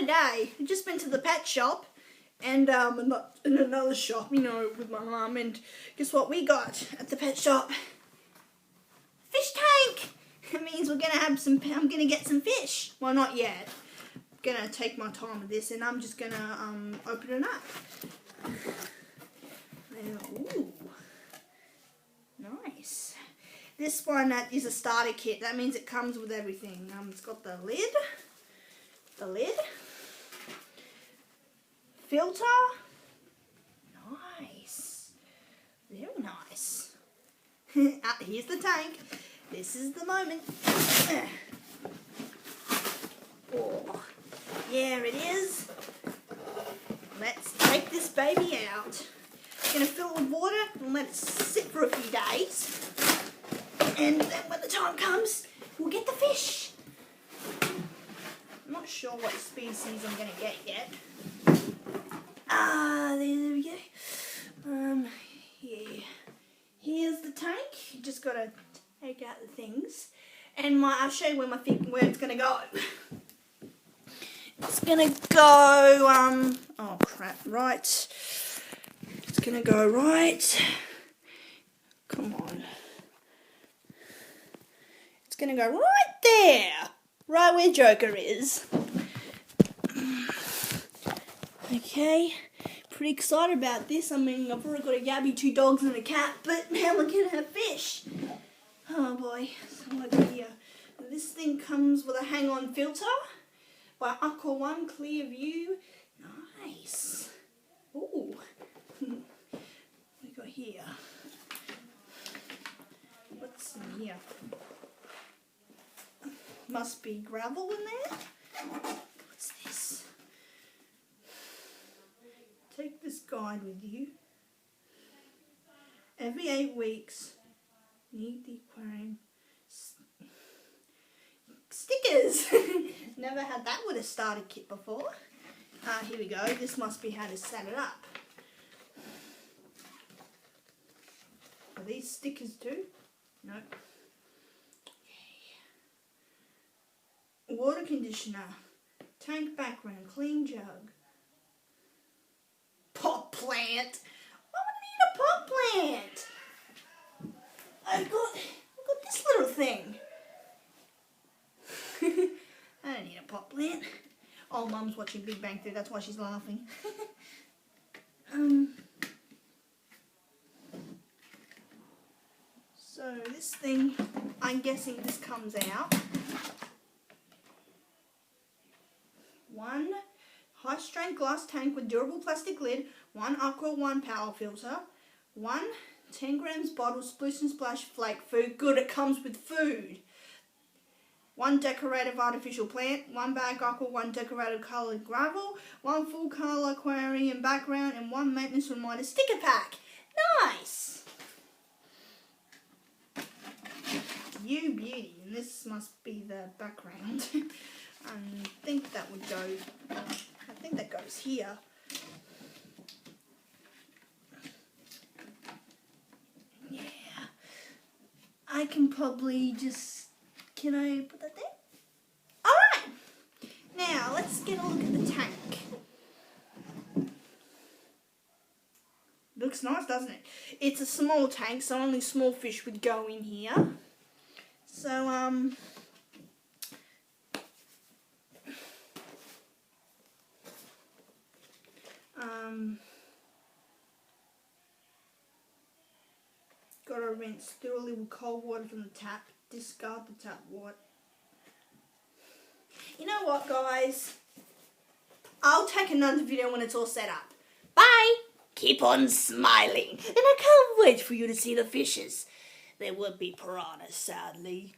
a day. I just been to the pet shop and not in another shop, you know, with my mum, and guess what we got at the pet shop? Fish tank! That means we're gonna have some, I'm gonna get some fish. Well, not yet. I'm gonna take my time with this and I'm just gonna open it up. Ooh. Nice. This one is a starter kit. That means it comes with everything. It's got the lid, filter. Nice. Very nice. Here's the tank. This is the moment. Oh, here it is. Let's take this baby out. Gonna fill it with water and let it sit for a few days. And then when the time comes, we'll get the fish. I'm not sure what species I'm gonna get yet. There we go. Yeah. Here's the tank. You just gotta take out the things. And I'll show you where it's gonna go. It's gonna go, oh crap, right. It's gonna go right. Come on. It's gonna go right there. Right where Joker is. Okay. Pretty excited about this. I mean, I've already got a Gabby, 2 dogs and a cat, but now we're gonna have fish. Oh boy. So what I got here? This thing comes with a hang-on filter by Aqua One Clear View. Nice. Ooh. We got here. What's in here? Must be gravel in there. What's this? Take this guide with you. Every 8 weeks, need the aquarium stickers. Never had that with a starter kit before. Here we go. This must be how to set it up. Are these stickers too? No. Okay. Water conditioner. Tank background. Clean jug. Pot plant. Why would I need a pot plant? I've got this little thing. I don't need a pot plant. Oh, Mum's watching Big Bang Theory. That's why she's laughing. So this thing, I'm guessing this comes out. 1 high-strength glass tank with durable plastic lid. 1 Aqua One power filter. 1 10 grams bottle Splosh and Splash flake food. Good, it comes with food. 1 decorative artificial plant, 1 bag Aqua One decorative coloured gravel, 1 full colour aquarium background, and 1 maintenance reminder sticker pack. Nice! You beauty, and this must be the background. I think that would go, I think that goes here. Yeah. I can probably just, can I put that there? Alright! Now, let's get a look at the tank. Looks nice, doesn't it? It's a small tank, so only small fish would go in here. So, gotta rinse thoroughly with cold water from the tap. Discard the tap water. You know what, guys? I'll take another video when it's all set up. Bye! Keep on smiling, and I can't wait for you to see the fishes. There will be piranhas, sadly.